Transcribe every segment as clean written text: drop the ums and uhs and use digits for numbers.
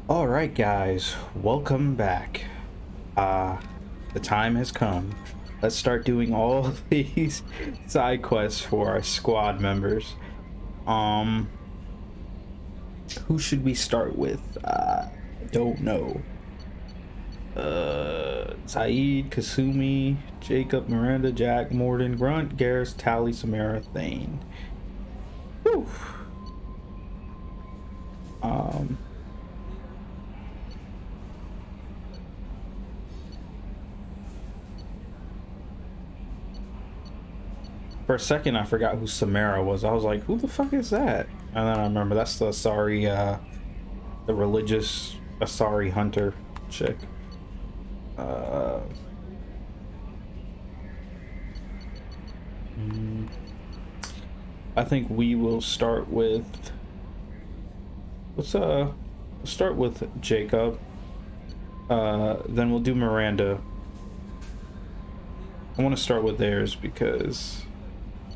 All right, guys, welcome back. Uh, the time has come. Let's start doing all of these side quests for our squad members. Um, who should we start with? I don't know. Saeed, Kasumi, Jacob, Miranda, Jack, Morden, Grunt, Garrus, Tally, Samara, Thane. Whew. Um, for a second, I forgot who Samara was. I was like, who the fuck is that? And then I remember that's the the religious Asari hunter chick. Uh, mm, I think we will start with let's start with Jacob. Then we'll do Miranda. I want to start with theirs because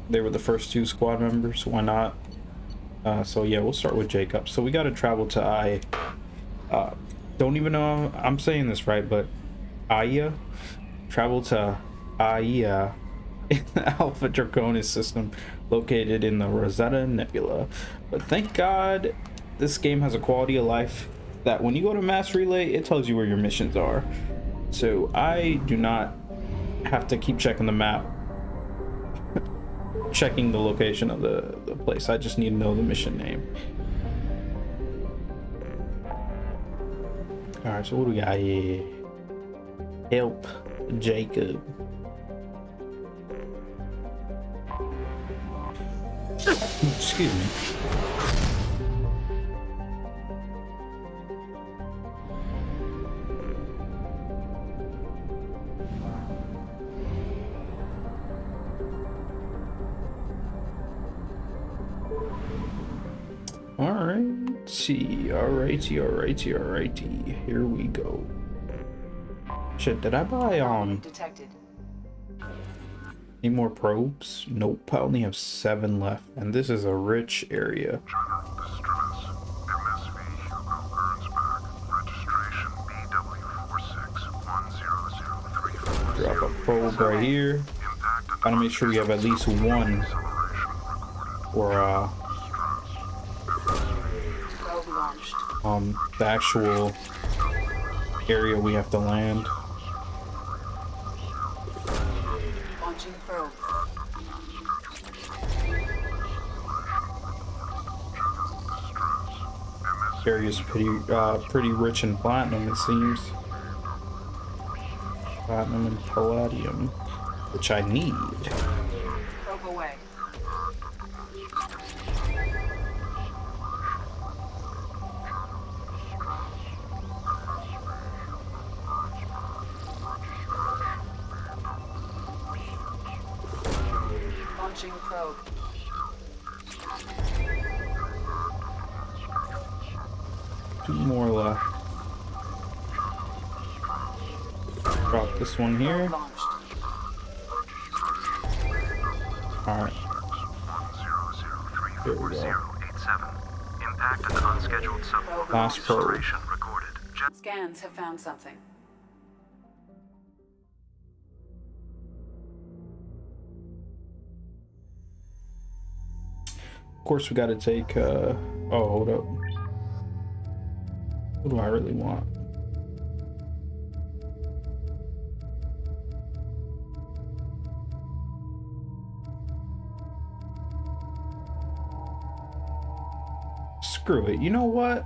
they were the first two squad members. Why not? So yeah, we'll start with Jacob. So we got to travel to uh, don't even know I'm saying this right, but Aya. Travel to Aya in the Alpha Draconis system located in the Rosetta Nebula. But thank God this game has a quality of life that when you go to Mass Relay, it tells you where your missions are. So I do not have to keep checking the map, checking the location of the place. I just need to know the mission name. Alright, so what do we got here? Help Jacob. Excuse me. Alrighty. Here we go. Shit, did I buy detected. any more probes? Nope, I only have 7 left, and this is a rich area. Drop a probe right here. Gotta make sure we have at least one for the actual area we have to land. Launching probe. Area's pretty rich in platinum, it seems. Platinum and palladium, which I need. Probe away. Launching probe. Two more left. Drop this one here. Alright. Here we go. Impact and unscheduled Last probe. recorded. Scans have found something. Of course, we gotta take, oh, hold up. What do I really want? Screw it. You know what?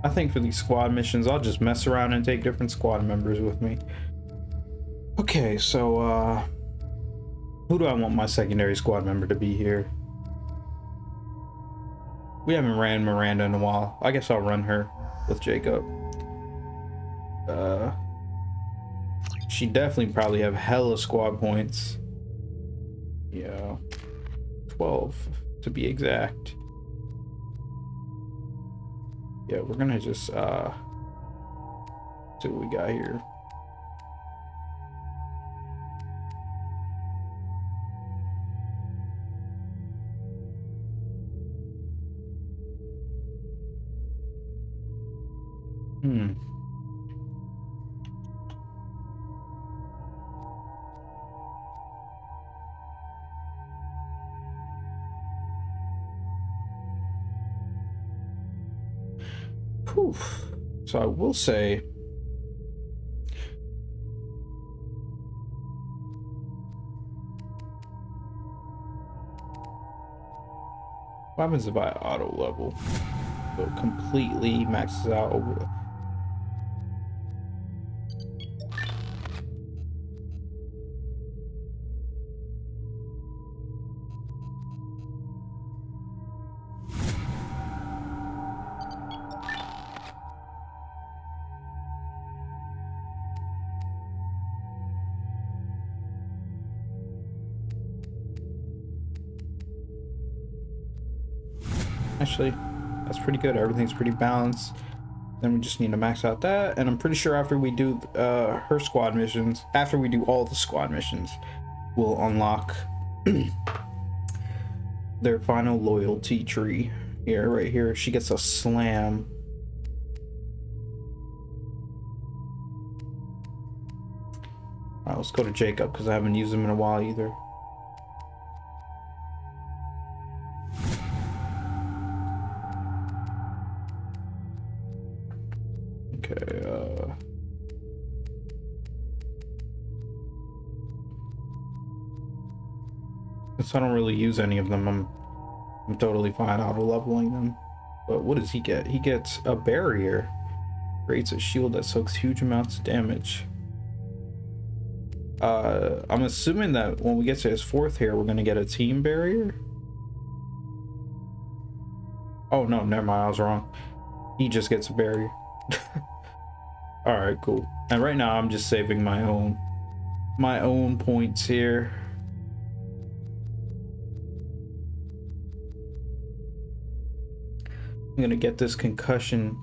I think for these squad missions, I'll just mess around and take different squad members with me. Okay, so, who do I want my secondary squad member to be here? We haven't ran Miranda in a while. I guess I'll run her with Jacob. She definitely probably have hella squad points. Yeah, 12 to be exact. Yeah, we're gonna just see what we got here. Hmm. Poof. So I will say, what happens if I auto level? So it completely maxes out over. Actually, that's pretty good. Everything's pretty balanced. Then we just need to max out that, and I'm pretty sure after we do her squad missions, after we do all the squad missions, we'll unlock their final loyalty tree here, right here. She gets a slam. All right, let's go to Jacob because I haven't used him in a while either. Okay, since I don't really use any of them, I'm totally fine auto leveling them. But what does he get? He gets a barrier. Creates a shield that soaks huge amounts of damage. I'm assuming that when we get to his 4th here, we're gonna get a team barrier. Oh no, never mind, I was wrong. He just gets a barrier. All right, cool. And right now I'm just saving my own points here. I'm gonna get this concussion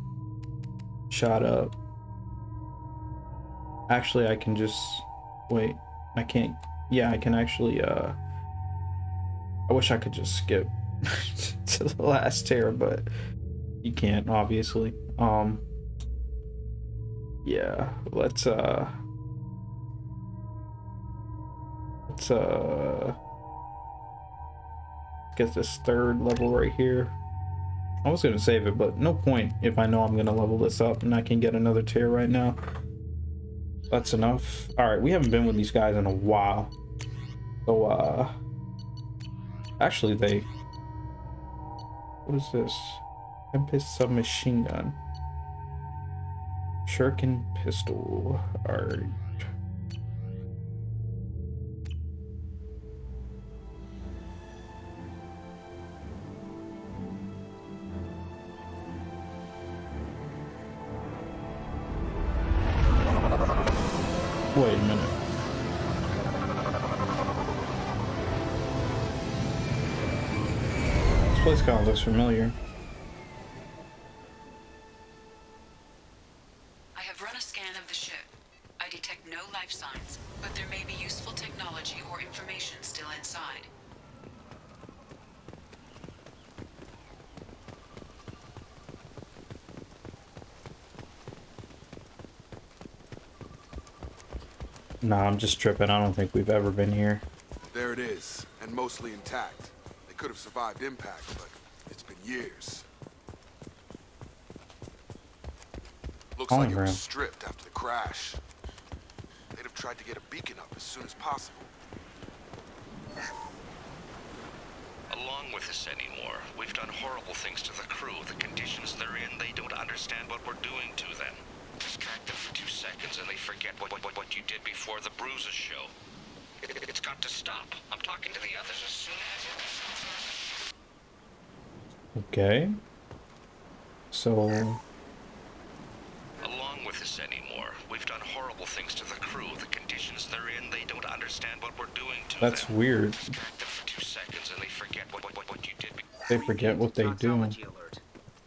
shot up. Actually, I can just wait. I can't. Yeah, I can actually. I wish I could just skip to the last tier, but you can't, obviously. Yeah, let's get this 3rd level right here. I was gonna save it, but no point if I know I'm gonna level this up and I can get another tier right now. That's enough. All right, we haven't been with these guys in a while, so actually what is this? Tempest submachine gun. Shuriken pistol. Alright. Wait a minute. This place kind of looks familiar. I have run a scan of the ship. I detect no life signs, but there may be useful technology or information still inside. Nah, I'm just tripping. I don't think we've ever been here. There it is, and mostly intact. They could have survived impact, but it's been years. Looks like it was stripped after the crash. They'd have tried to get a beacon up as soon as possible. Along with this anymore. We've done horrible things to the crew. The conditions they're in, they don't understand what we're doing to them. Distract them for 2 seconds and they forget what you did before the bruises show. It's got to stop. I'm talking to the others as soon as... Okay. So... Along with this anymore. We've done horrible things to the crew. The conditions they're in, they don't understand what we're doing to them. That's weird. Distract them for 2 seconds and they forget what you did They forget what they do. Toxology alert.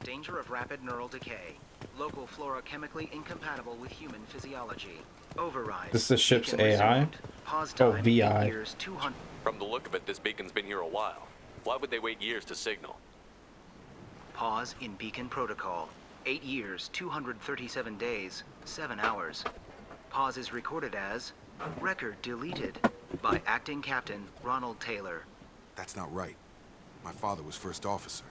Danger of rapid neural decay. Local flora chemically incompatible with human physiology. Override. This is the ship's Beacon AI? resumed. Pause Oh, time, VI. 8 years, 200. From the look of it, this beacon's been here a while. Why would they wait years to signal? Pause in beacon protocol. 8 years, 237 days, 7 hours. Pause is recorded as record deleted by Acting Captain Ronald Taylor. That's not right. My father was first officer.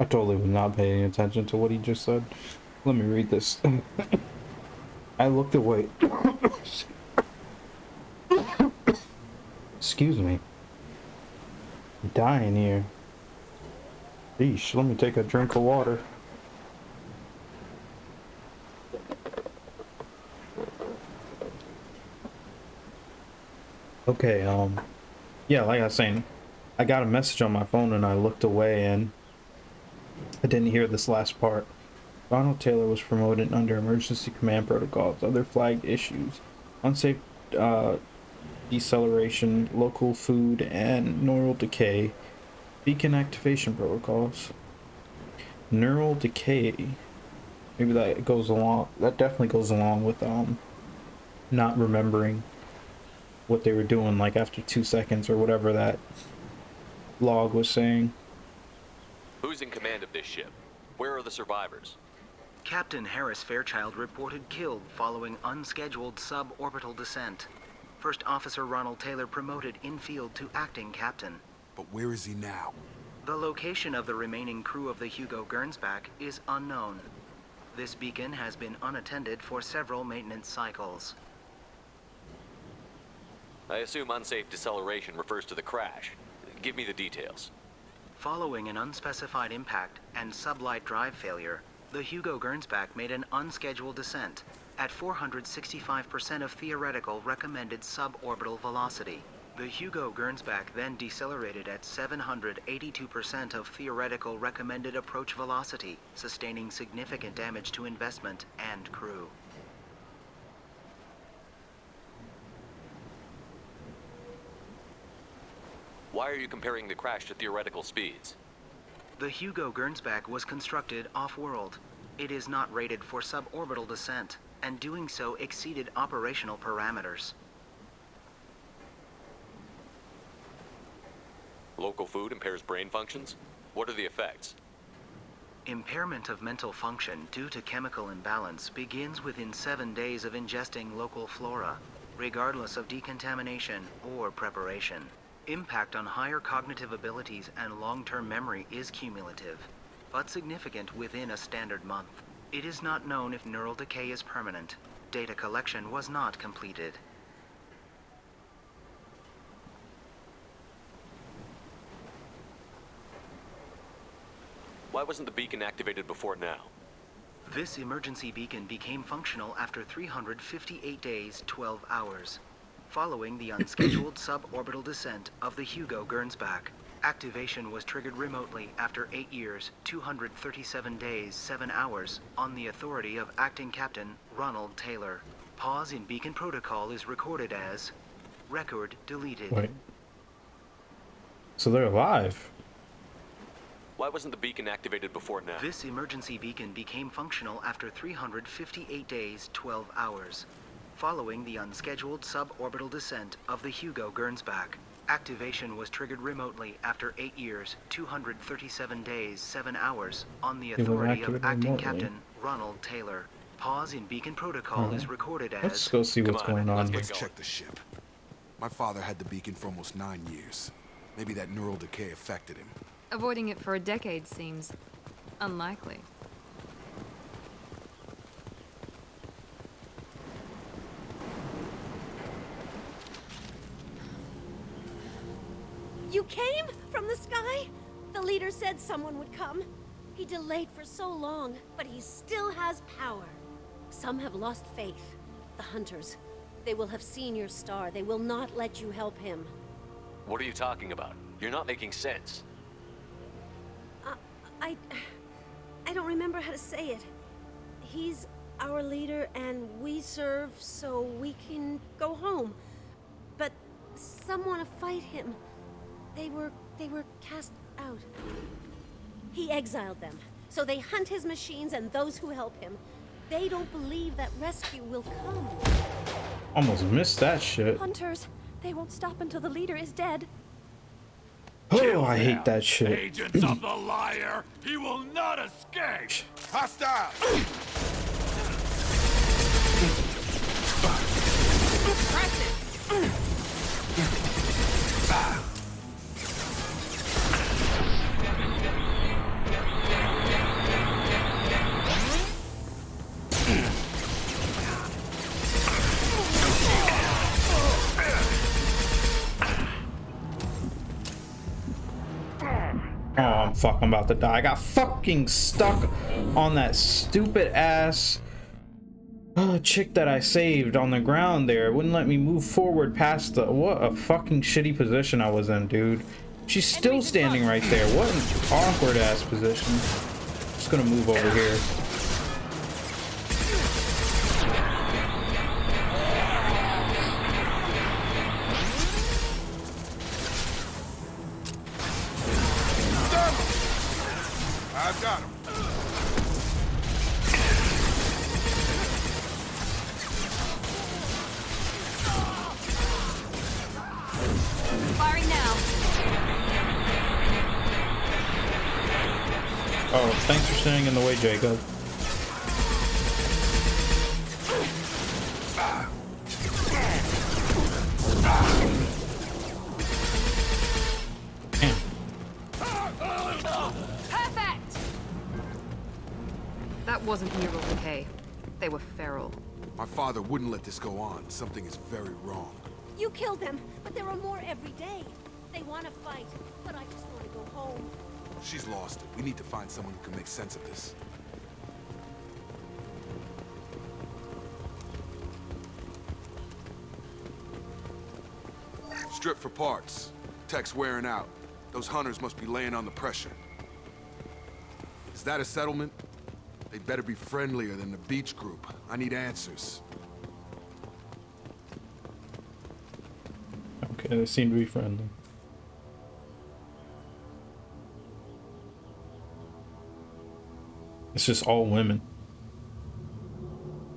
I totally was not paying attention to what he just said. Let me read this. I looked away. Excuse me. I'm dying here. Yeesh, let me take a drink of water. Okay, yeah, like I was saying, I got a message on my phone and I looked away and I didn't hear this last part. Ronald Taylor was promoted under emergency command protocols, other flagged issues, unsafe deceleration, local food and neural decay, beacon activation protocols. Neural decay, maybe that goes along, that definitely goes along with not remembering what they were doing like after 2 seconds or whatever that log was saying. Who's in command of this ship? Where are the survivors? Captain Harris Fairchild reported killed following unscheduled suborbital descent. First Officer Ronald Taylor promoted in-field to acting captain. But where is he now? The location of the remaining crew of the Hugo Gernsback is unknown. This beacon has been unattended for several maintenance cycles. I assume unsafe deceleration refers to the crash. Give me the details. Following an unspecified impact and sublight drive failure, the Hugo Gernsback made an unscheduled descent at 465% of theoretical recommended suborbital velocity. The Hugo Gernsback then decelerated at 782% of theoretical recommended approach velocity, sustaining significant damage to investment and crew. Why are you comparing the crash to theoretical speeds? The Hugo Gernsback was constructed off-world. It is not rated for suborbital descent, and doing so exceeded operational parameters. Local food impairs brain functions? What are the effects? Impairment of mental function due to chemical imbalance begins within 7 days of ingesting local flora, regardless of decontamination or preparation. Impact on higher cognitive abilities and long-term memory is cumulative, but significant within a standard month. It is not known if neural decay is permanent. Data collection was not completed. Why wasn't the beacon activated before now? This emergency beacon became functional after 358 days, 12 hours. Following the unscheduled suborbital descent of the Hugo Gernsback, activation was triggered remotely after 8 years, 237 days, 7 hours on the authority of Acting Captain Ronald Taylor. Pause in beacon protocol is recorded as record deleted. Wait. So they're alive. Why wasn't the beacon activated before now? This emergency beacon became functional after 358 days, 12 hours. Following the unscheduled suborbital descent of the Hugo Gernsback, activation was triggered remotely after 8 years, 237 days, 7 hours on the authority of activated Acting remotely. Captain Ronald Taylor. Pause in beacon protocol is recorded Let's as go see what's Come on, going on let's here. get Let's check the ship. My father had the beacon for almost 9 years. Maybe that neural decay affected him. Avoiding it for a decade seems unlikely. You came from the sky? The leader said someone would come. He delayed for so long, but he still has power. Some have lost faith. The hunters. They will have seen your star. They will not let you help him. What are you talking about? You're not making sense. I don't remember how to say it. He's our leader and we serve so we can go home. But some want to fight him. They were cast out. He exiled them, so they hunt his machines and those who help him. They don't believe that rescue will come. Almost missed that shit. Hunters, they won't stop until the leader is dead. Oh, I hate that shit. Agents of the liar, he will not escape. Hostile! Oh, I'm about to die. I got fucking stuck on that stupid ass chick that I saved on the ground there. It wouldn't let me move forward past the... What a fucking shitty position I was in, dude. She's still standing right there. What an awkward ass position. Just gonna move over here. I've got him. Firing now. Oh, thanks for standing in the way, Jacob. Perfect! That wasn't neural decay. They were feral. My father wouldn't let this go on. Something is very wrong. You killed them, but there are more every day. They want to fight, but I just want to go home. She's lost it. We need to find someone who can make sense of this. Strip for parts. Tech's wearing out. Those hunters must be laying on the pressure. Is that a settlement? They'd better be friendlier than the beach group. I need answers. Okay, they seem to be friendly. It's just all women.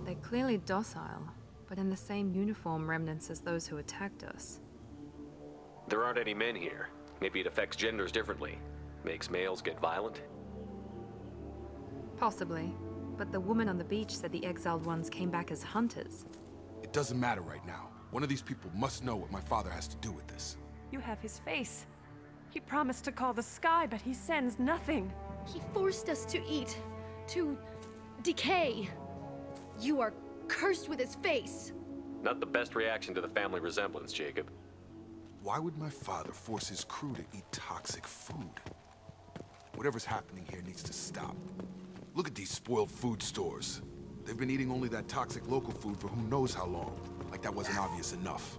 They're clearly docile, but in the same uniform remnants as those who attacked us. There aren't any men here. Maybe it affects genders differently. Makes males get violent? Possibly. But the woman on the beach said the exiled ones came back as hunters. It doesn't matter right now. One of these people must know what my father has to do with this. You have his face. He promised to call the sky, but he sends nothing. He forced us to eat, to decay. You are cursed with his face. Not the best reaction to the family resemblance, Jacob. Why would my father force his crew to eat toxic food? Whatever's happening here needs to stop. Look at these spoiled food stores. They've been eating only that toxic local food for who knows how long. Like that wasn't obvious enough.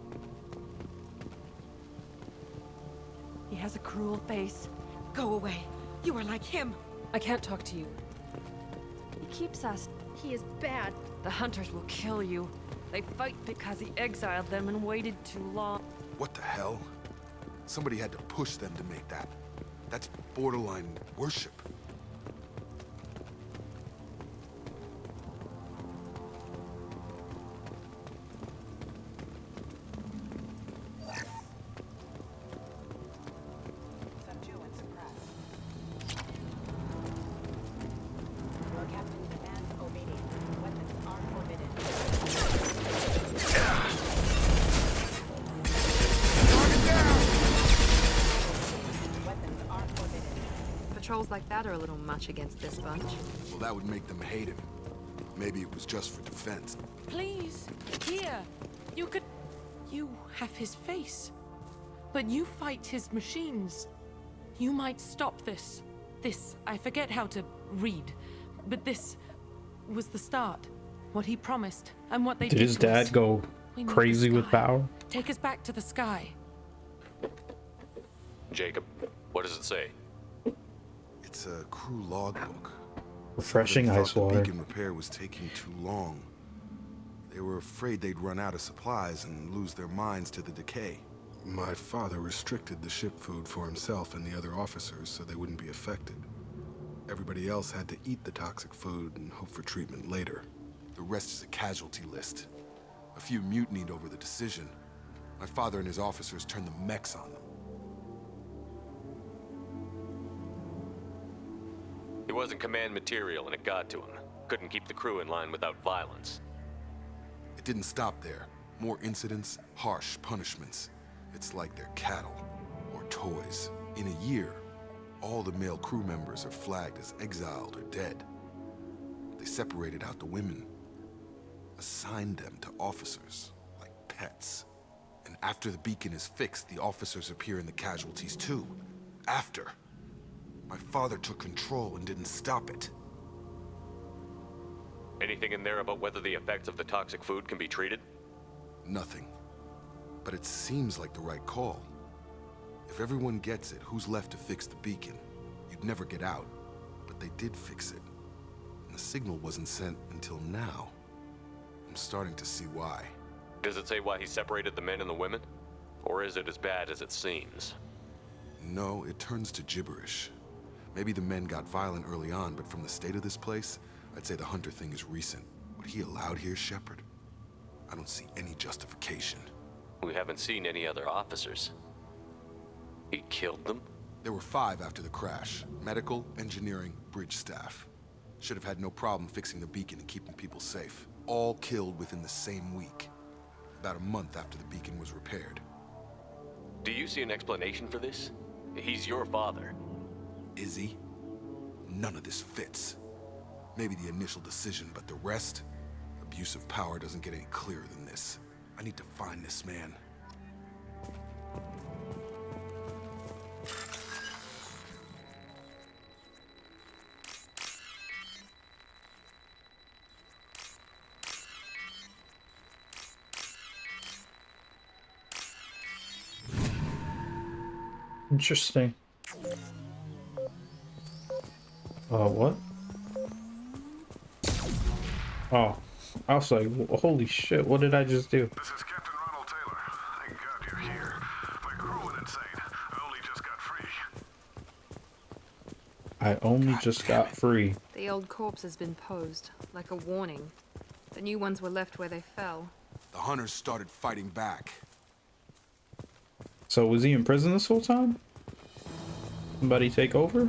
He has a cruel face. Go away. You are like him. I can't talk to you. He keeps us. He is bad. The hunters will kill you. They fight because he exiled them and waited too long. What the hell? Somebody had to push them to make that. That's borderline worship. Patrols like that are a little much against this bunch. Well, that would make them hate him. Maybe it was just for defense. Please, here. You have his face. But you fight his machines. You might stop this. I forget how to read. But this was the start. What he promised, and what they did. Did his dad go crazy with power? Take us back to the sky. Jacob, what does it say? It's a crew logbook. Refreshing They thought ice water. The beacon repair was taking too long. They were afraid they'd run out of supplies and lose their minds to the decay. My father restricted the ship food for himself and the other officers so they wouldn't be affected. Everybody else had to eat the toxic food and hope for treatment later. The rest is a casualty list. A few mutinied over the decision. My father and his officers turned the mechs on them. It wasn't command material and it got to him. Couldn't keep the crew in line without violence. It didn't stop there. More incidents, harsh punishments. It's like they're cattle or toys. In a year, all the male crew members are flagged as exiled or dead. They separated out the women, assigned them to officers, like pets. And after the beacon is fixed, the officers appear in the casualties too. After. My father took control and didn't stop it. Anything in there about whether the effects of the toxic food can be treated? Nothing. But it seems like the right call. If everyone gets it, who's left to fix the beacon? You'd never get out. But they did fix it. And the signal wasn't sent until now. I'm starting to see why. Does it say why he separated the men and the women? Or is it as bad as it seems? No, it turns to gibberish. Maybe the men got violent early on, but from the state of this place, I'd say the Hunter thing is recent. What he allowed here, Shepard? I don't see any justification. We haven't seen any other officers. He killed them? There were 5 after the crash. Medical, engineering, bridge staff. Should have had no problem fixing the beacon and keeping people safe. All killed within the same week. About a month after the beacon was repaired. Do you see an explanation for this? He's your father. Is he? None of this fits. Maybe the initial decision, but the rest? Abuse of power doesn't get any clearer than this. I need to find this man. Interesting. What? Oh, I was like, holy shit, what did I just do? This is Captain Ronald Taylor. Thank God you're here. My crew went insane. I only just got free. I only just got free. The old corpse has been posed, like a warning. The new ones were left where they fell. The Hunters started fighting back. So was he in prison this whole time? Somebody take over?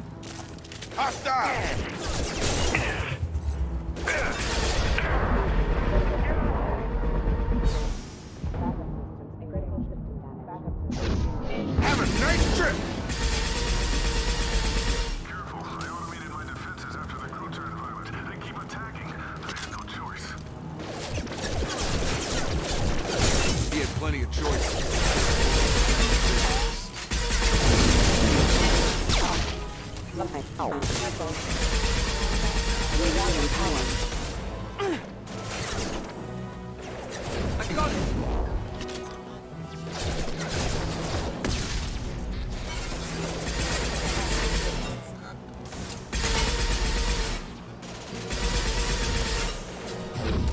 Hostile! Have a nice trip! Careful. I automated my defenses after the crew turned violent. They keep attacking. I had no choice. He had plenty of choices. I got it!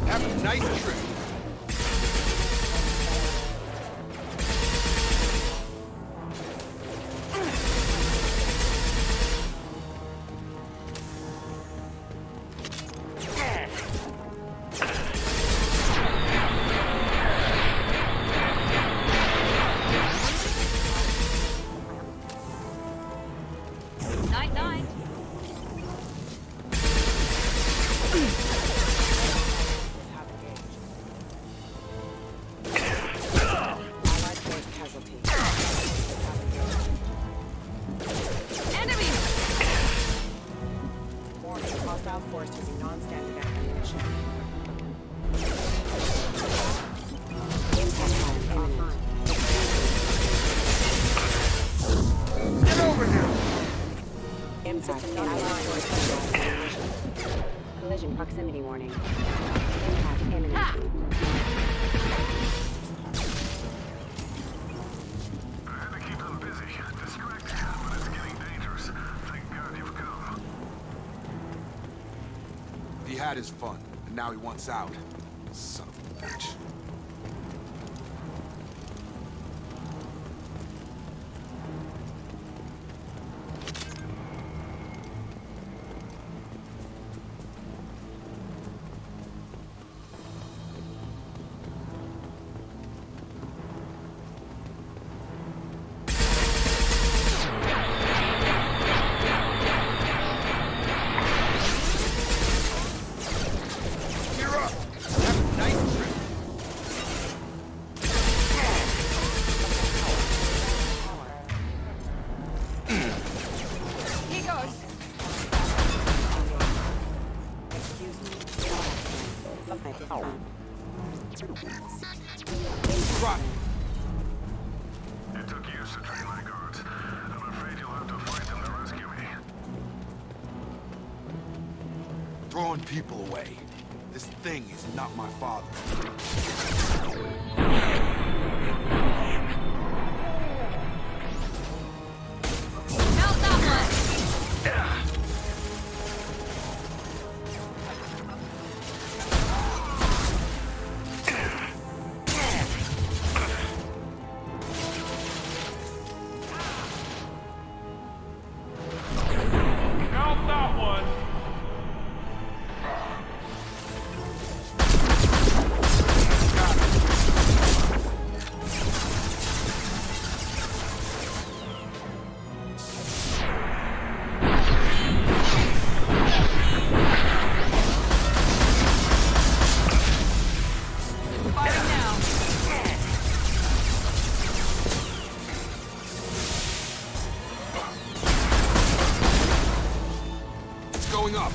Have a nice trip. Night, night. Enemy! Warning, hostile force using non-standard ammunition. Impact time imminent. Get over here! Impact imminent. Collision proximity warning. Impact imminent. I had to keep them busy, distracted, but it's getting dangerous. Thank God you've come. He had his fun, and now he wants out. Son of a bitch. It took years to train my guards. I'm afraid you'll have to fight them to rescue me. Throwing people away. This thing is not my father. Melt that one! Melt that one! Fighting now. It's going up.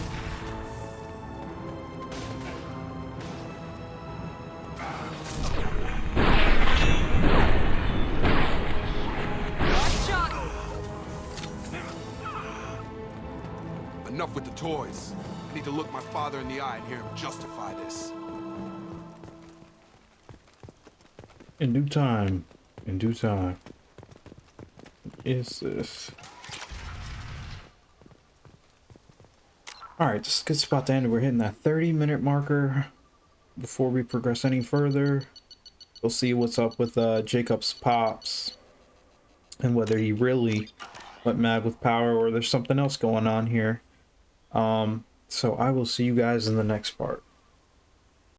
Last shot. Enough with the toys. I need to look my father in the eye and hear him justify this. In due time. In due time. What is this? Alright, this is a good spot to end. We're hitting that 30-minute marker. Before we progress any further, we'll see what's up with Jacob's pops. And whether he really went mad with power or there's something else going on here. So I will see you guys in the next part.